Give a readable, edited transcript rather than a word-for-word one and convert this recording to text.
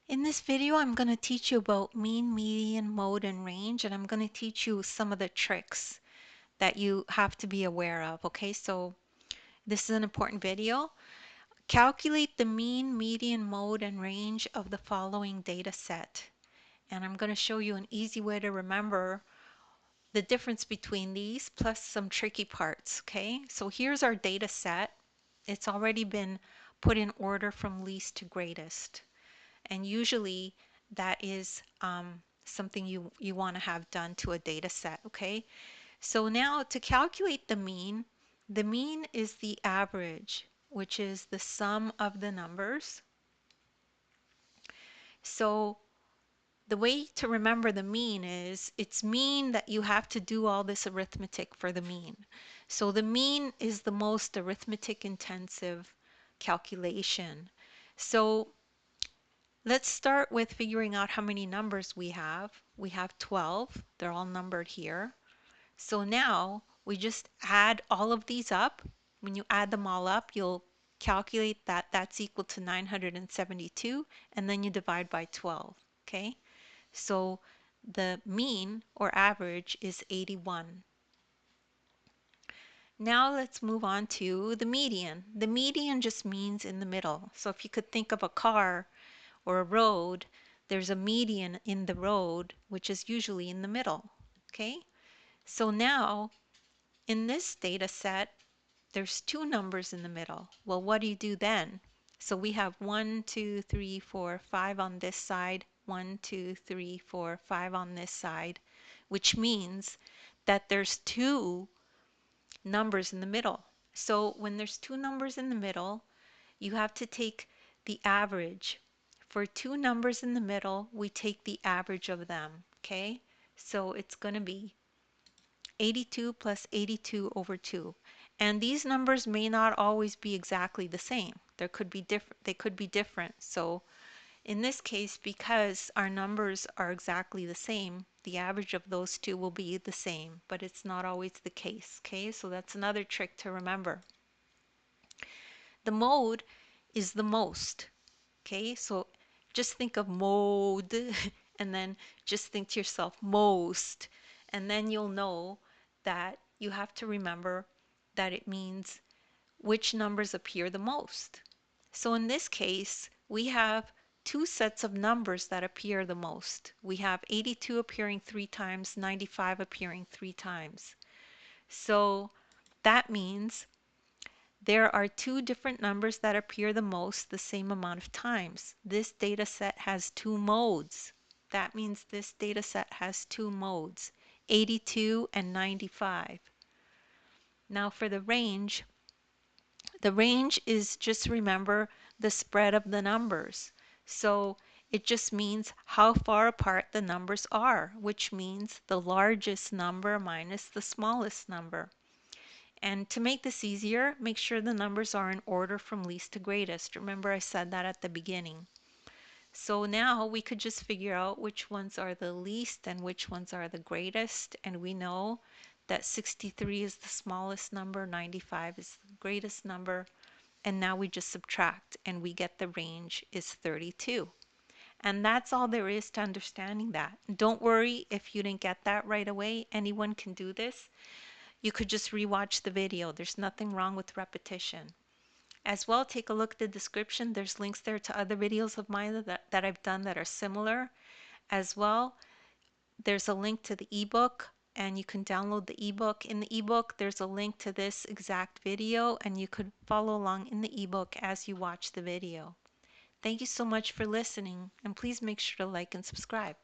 In this video, I'm going to teach you about mean, median, mode, and range, and I'm going to teach you some of the tricks that you have to be aware of. Okay, so this is an important video. Calculate the mean, median, mode, and range of the following data set. And I'm going to show you an easy way to remember the difference between these plus some tricky parts. Okay, so here's our data set. It's already been put in order from least to greatest. And usually that is something you want to have done to a data set, okay? So now to calculate the mean is the average, which is the sum of the numbers. So the way to remember the mean is it's mean that you have to do all this arithmetic for the mean. So the mean is the most arithmetic intensive calculation. So let's start with figuring out how many numbers we have. We have 12. They're all numbered here. So now we just add all of these up. When you add them all up, you'll calculate that that's equal to 972, and then you divide by 12. Okay? So the mean or average is 81. Now let's move on to the median. The median just means in the middle. So if you could think of a car or a road, there's a median in the road, which is usually in the middle. Okay, so now in this data set, there's two numbers in the middle. Well, what do you do then? So we have 1, 2, 3, 4, 5 on this side, 1, 2, 3, 4, 5 on this side, which means that there's two numbers in the middle. So when there's two numbers in the middle, you have to take the average. For two numbers in the middle, we take the average of them, okay? So it's going to be 82 plus 82 over 2. And these numbers may not always be exactly the same. They could be different. So in this case, because our numbers are exactly the same, the average of those two will be the same, but it's not always the case, okay? So that's another trick to remember. The mode is the most. Okay, so just think of mode and then just think to yourself most, and then you'll know that you have to remember that it means which numbers appear the most. So in this case, we have two sets of numbers that appear the most. We have 82 appearing 3 times, 95 appearing 3 times. So that means there are two different numbers that appear the most the same amount of times. This data set has two modes. That means this data set has two modes, 82 and 95. Now for the range is just remember the spread of the numbers. So it just means how far apart the numbers are, which means the largest number minus the smallest number. And to make this easier, make sure the numbers are in order from least to greatest. Remember I said that at the beginning. So now we could just figure out which ones are the least and which ones are the greatest. And we know that 63 is the smallest number, 95 is the greatest number. And now we just subtract and we get the range is 32. And that's all there is to understanding that. Don't worry if you didn't get that right away. Anyone can do this. You could just rewatch the video. There's nothing wrong with repetition. As well, take a look at the description. There's links there to other videos of mine that I've done that are similar. As well, there's a link to the ebook and you can download the ebook. In the ebook, there's a link to this exact video and you could follow along in the ebook as you watch the video. Thank you so much for listening, and please make sure to like and subscribe.